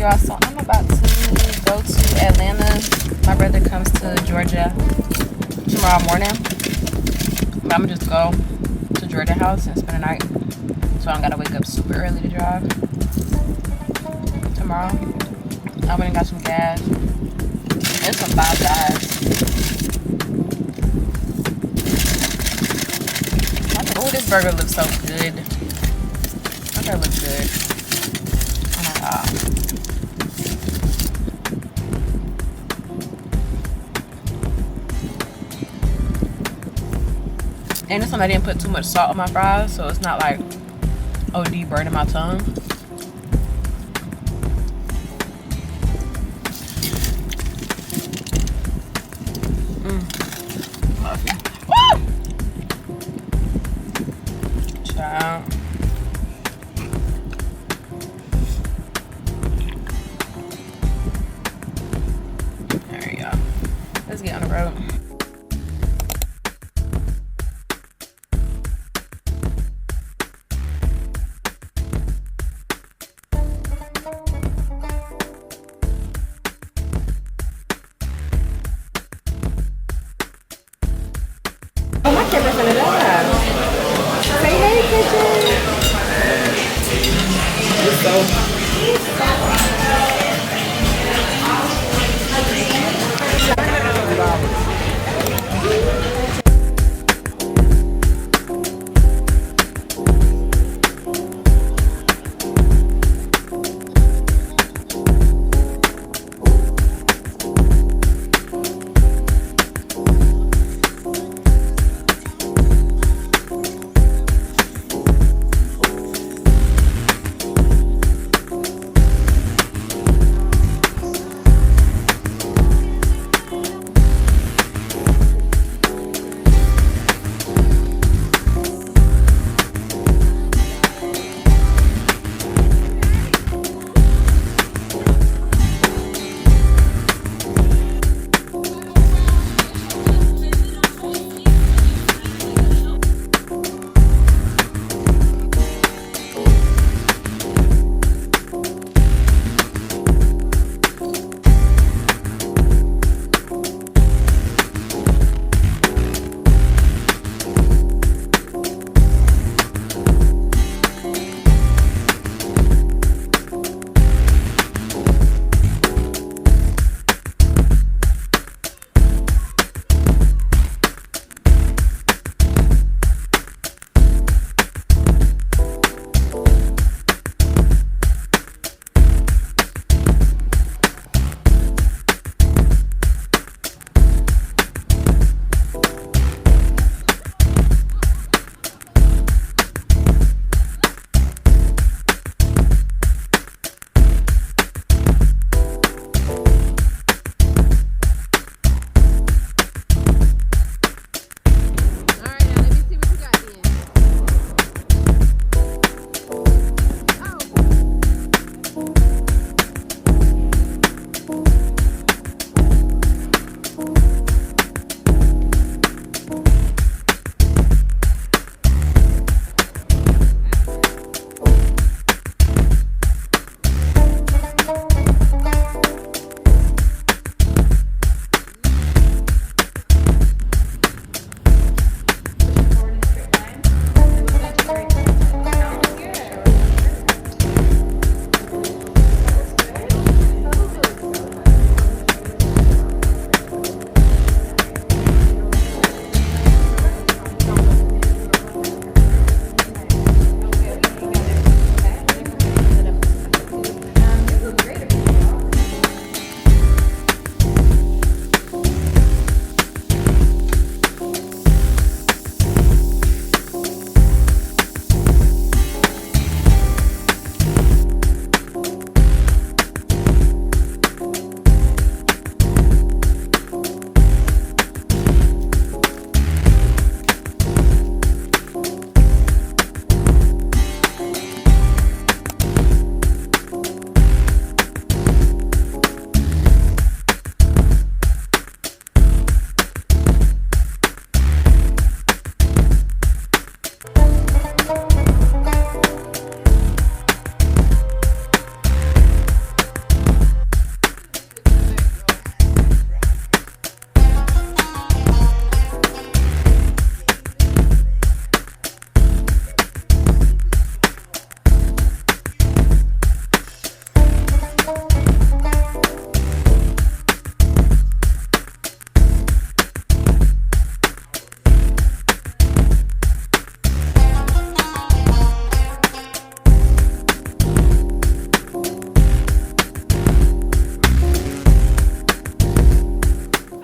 y'all, so I'm about to go to Atlanta. My brother comes to Georgia tomorrow morning. But I'm gonna just go to Georgia house and spend the night. So I don't gotta wake up super early to drive tomorrow. I went and got some gas. It's some Five Guys. Oh, this burger looks so good. That burger looks good. Oh my god. And this one I didn't put too much salt on my fries, so it's not like OD burning my tongue. Child. There you go. Let's get on the road.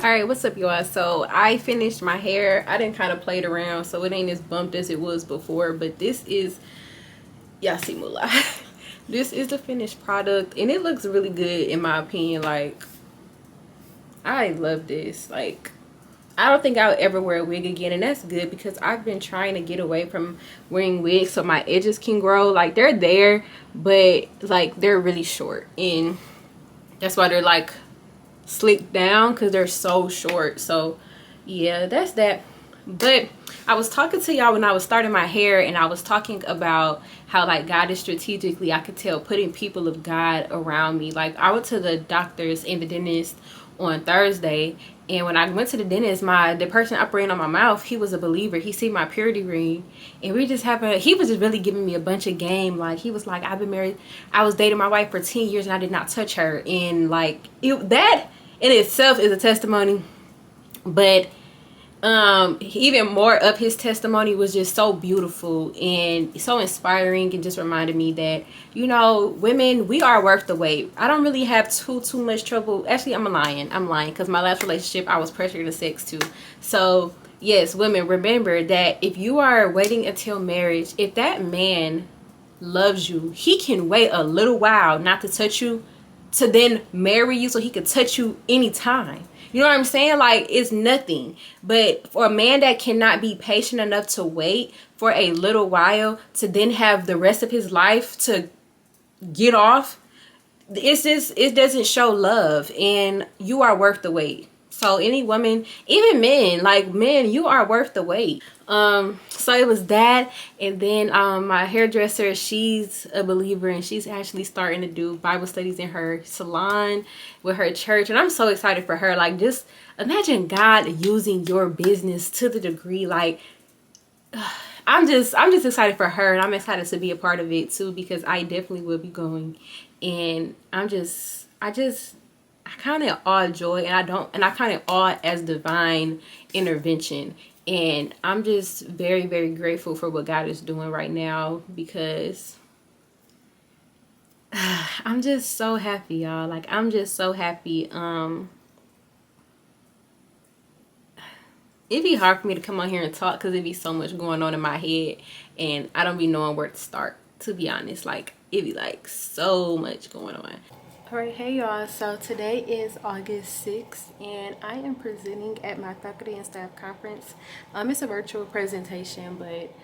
All right, what's up, y'all? So I finished my hair. I didn't kind of play it around, so it ain't as bumped as it was before, but this is, y'all see Moolah. This is the finished product, and it looks really good in my opinion. Like, I love this. Like, I don't think I'll ever wear a wig again, and that's good because I've been trying to get away from wearing wigs so my edges can grow. Like, they're there, but like they're really short, and that's why they're like slicked down, because they're so short. So yeah, that's that. But I was talking to y'all when I was starting my hair, and I was talking about how like God is strategically, I could tell, putting people of God around me. Like, I went to the doctors and the dentist on Thursday, and when I went to the dentist, the person operating on my mouth, he was a believer. He seen my purity ring, and he was just really giving me a bunch of game. Like, he was like, I was dating my wife for 10 years and I did not touch her. And like, that in itself is a testimony. But even more of his testimony was just so beautiful and so inspiring, and just reminded me that, you know, women, we are worth the wait. I don't really have too much trouble. Actually, I'm lying because my last relationship, I was pressured to sex too. So yes, women, remember that if you are waiting until marriage, if that man loves you, he can wait a little while not to touch you, to then marry you so he could touch you anytime. You know what I'm saying? Like, it's nothing. But for a man that cannot be patient enough to wait for a little while to then have the rest of his life to get off, it doesn't show love, and you are worth the wait. So any woman, even men, like men, you are worth the wait. So it was that, and then my hairdresser, she's a believer, and she's actually starting to do Bible studies in her salon with her church, and I'm so excited for her. Like, just imagine God using your business to the degree, like, I'm just excited for her, and I'm excited to be a part of it too, because I definitely will be going. And I kind of awe joy, and I kind of awe as divine intervention. And I'm just very, very grateful for what God is doing right now, because I'm just so happy, y'all. Like, I'm just so happy. It'd be hard for me to come on here and talk because it'd be so much going on in my head, and I don't be knowing where to start, to be honest. Like, it'd be like so much going on. All right, hey y'all, so today is August 6th, and I am presenting at my faculty and staff conference. It's a virtual presentation, but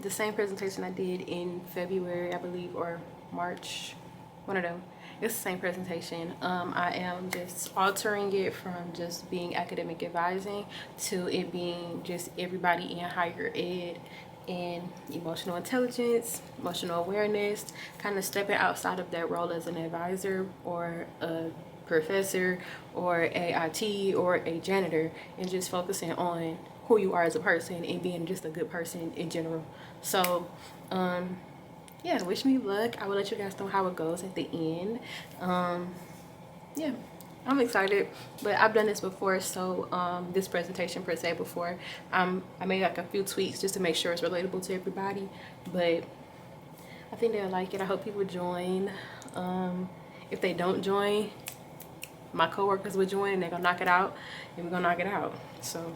the same presentation I did in February, I believe, or March, one of them. It's the same presentation. I am just altering it from just being academic advising to it being just everybody in higher ed and emotional intelligence, emotional awareness, kind of stepping outside of that role as an advisor or a professor or a IT or a janitor, and just focusing on who you are as a person and being just a good person in general. So yeah, wish me luck. I will let you guys know how it goes at the end. Yeah, I'm excited, but I've done this before, so this presentation per se before. I made like a few tweaks just to make sure it's relatable to everybody, but I think they'll like it. I hope people join. If they don't join, my coworkers will join, and they're gonna knock it out, and we're gonna knock it out. So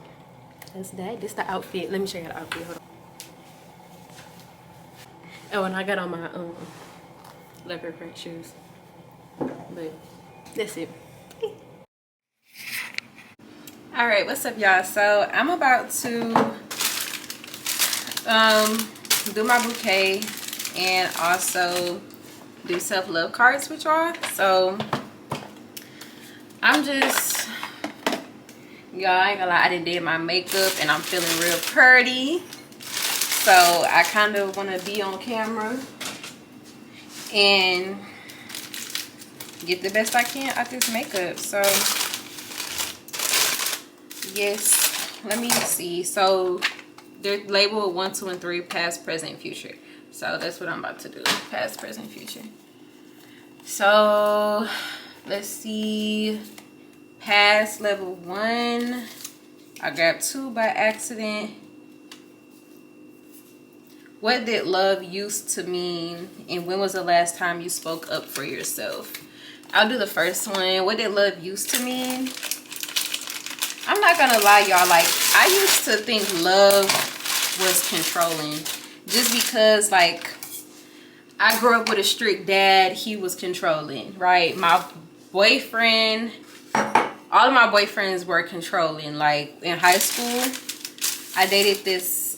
that's that. This the outfit. Let me show you the outfit. Hold on. Oh, and I got on my leopard print shoes, but that's it. All right, what's up, y'all? So I'm about to do my bouquet and also do self-love cards with y'all. So I'm just, y'all, I ain't gonna lie, I did my makeup and I'm feeling real pretty. So I kind of want to be on camera and get the best I can out this makeup. So yes, let me see. So they're labeled 1, 2, and 3, past, present, future. So that's what I'm about to do, past, present, future. So let's see, past, level 1. I grabbed 2 by accident. What did love used to mean, and when was the last time you spoke up for yourself? I'll do the first one. What did love used to mean? I'm not gonna lie, y'all. Like, I used to think love was controlling, just because, like, I grew up with a strict dad. He was controlling, right? My boyfriend, all of my boyfriends were controlling. Like, in high school, I dated this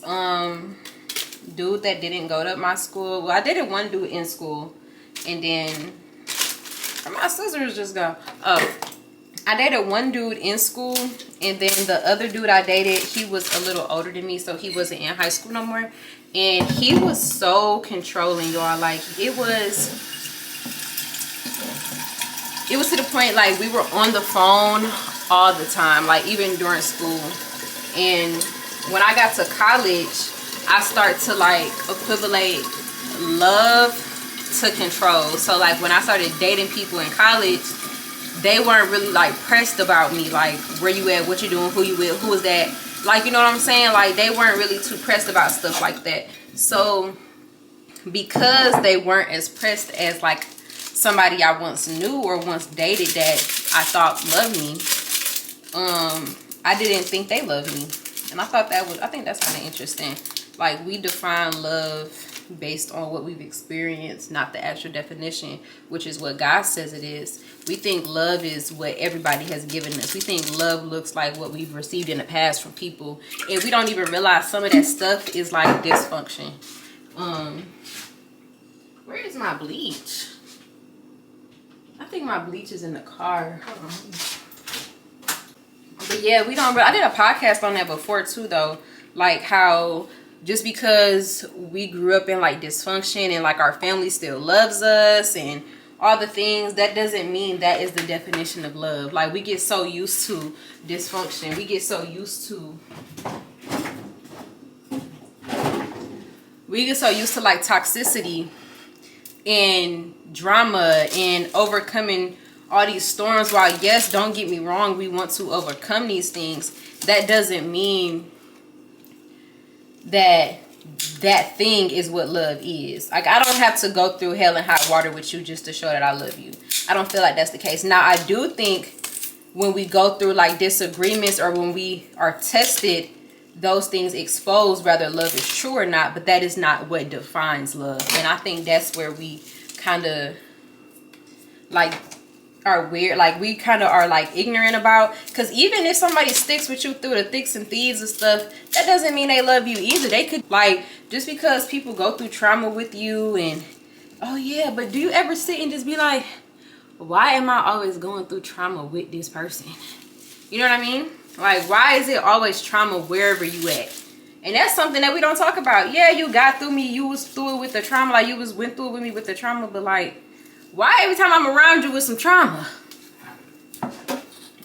dude that didn't go to my school. Well, I dated one dude in school, and then my sisters just go, oh, I dated one dude in school, and then the other dude I dated, he was a little older than me, so he wasn't in high school no more. And he was so controlling, y'all. Like, it was to the point, like, we were on the phone all the time, like, even during school. And when I got to college, I start to, like, equivalent love to control. So, like, when I started dating people in college, they weren't really, like, pressed about me, like, where you at, what you doing, who you with, who is that, like, you know what I'm saying? Like, they weren't really too pressed about stuff like that. So because they weren't as pressed as, like, somebody I once knew or once dated that I thought loved me, I didn't think they loved me. And I think that's kind of interesting. Like, we define love based on what we've experienced, not the actual definition, which is what God says it is. We think love is what everybody has given us. We think love looks like what we've received in the past from people, and we don't even realize some of that stuff is like dysfunction. Where is my bleach? I think my bleach is in the car. Hold on. But yeah, I did a podcast on that before too, though. Like, how just because we grew up in, like, dysfunction and, like, our family still loves us and all the things, that doesn't mean that is the definition of love. Like, we get so used to dysfunction. We get so used to like toxicity and drama and overcoming all these storms. While, yes, don't get me wrong, we want to overcome these things, that doesn't mean that thing is what love is. Like, I don't have to go through hell and hot water with you just to show that I love you. I don't feel like that's the case. Now, I do think when we go through, like, disagreements or when we are tested, those things expose whether love is true or not, but that is not what defines love. And I think that's where we kind of, like, are weird, like, we kind of are, like, ignorant about, because even if somebody sticks with you through the thicks and thieves and stuff, that doesn't mean they love you either. They could, like, just because people go through trauma with you and, oh yeah, but do you ever sit and just be like, why am I always going through trauma with this person? You know what I mean? Like, why is it always trauma wherever you at? And that's something that we don't talk about. Yeah, you got through me, you was through it with the trauma, like, you went through it with me with the trauma, but, like, why every time I'm around you with some trauma?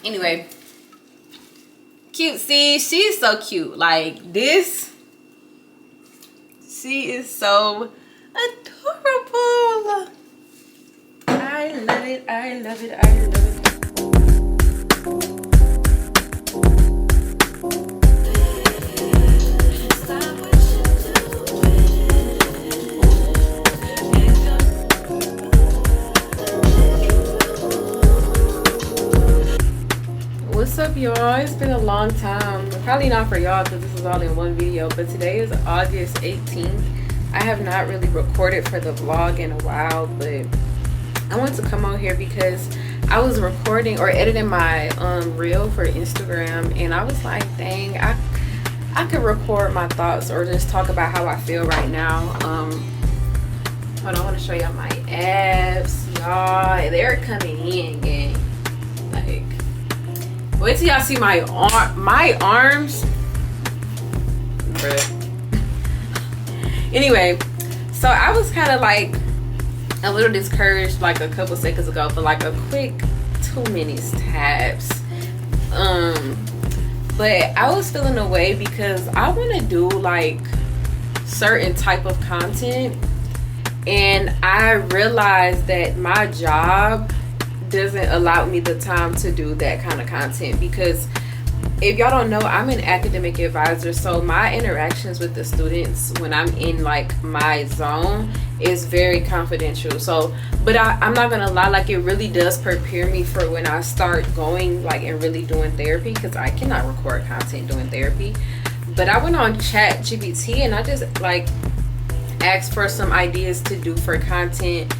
Anyway, cute. See, she's so cute. Like, this, she is so adorable. I love it. I love it. I love it. What's up, y'all? It's been a long time. Probably not for y'all because this is all in one video, but today is August 18th. I have not really recorded for the vlog in a while, but I wanted to come on here because I was recording or editing my reel for Instagram, and I was like, dang, I could record my thoughts or just talk about how I feel right now. Hold on, I want to show y'all my abs, y'all. They're coming in, gang. Like, wait till y'all see my arms. Bruh. Anyway, so I was kind of like a little discouraged like a couple seconds ago for like a quick 2 minutes tabs. But I was feeling away because I want to do like certain type of content, and I realized that my job doesn't allow me the time to do that kind of content because if y'all don't know, I'm an academic advisor, so my interactions with the students when I'm in like my zone is very confidential. So, but I'm not gonna lie, like it really does prepare me for when I start going like and really doing therapy, because I cannot record content doing therapy. But I went on ChatGPT and I just like asked for some ideas to do for content,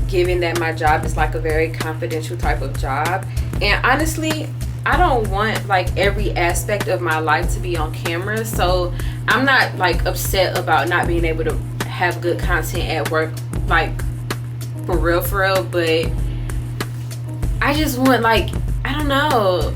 given that my job is like a very confidential type of job. And honestly, I don't want like every aspect of my life to be on camera, so I'm not like upset about not being able to have good content at work, like for real, but I just want like, I don't know,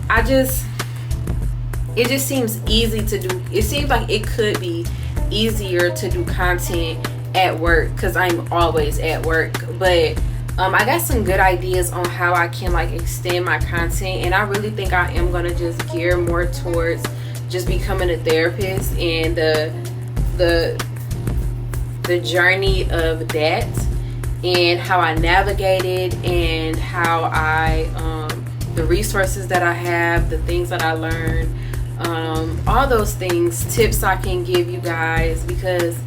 it just seems easy to do. It seems like it could be easier to do content at work because I'm always at work, but I got some good ideas on how I can like extend my content, and I really think I am gonna just gear more towards just becoming a therapist and the journey of that, and how I navigate it, and how I the resources that I have, the things that I learned, all those things, tips I can give you guys, because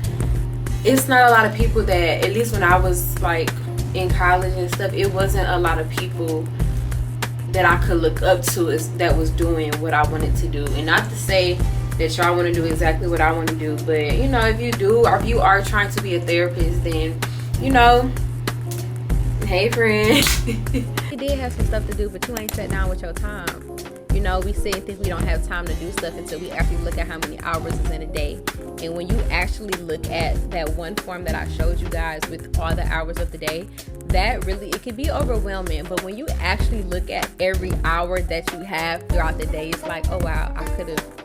it's not a lot of people that, at least when I was like in college and stuff, it wasn't a lot of people that I could look up to that was doing what I wanted to do. And not to say that y'all want to do exactly what I want to do, but you know, if you do, or if you are trying to be a therapist, then you know, hey friend. You did have some stuff to do, but you ain't sat down with your time. You know, we say think we don't have time to do stuff until we actually look at how many hours is in a day. And when you actually look at that one form that I showed you guys with all the hours of the day, that really, it can be overwhelming. But when you actually look at every hour that you have throughout the day, it's like, oh wow, I could have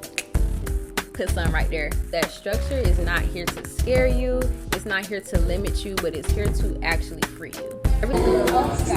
put something right there. That structure is not here to scare you. It's not here to limit you, but it's here to actually free you. Everything else,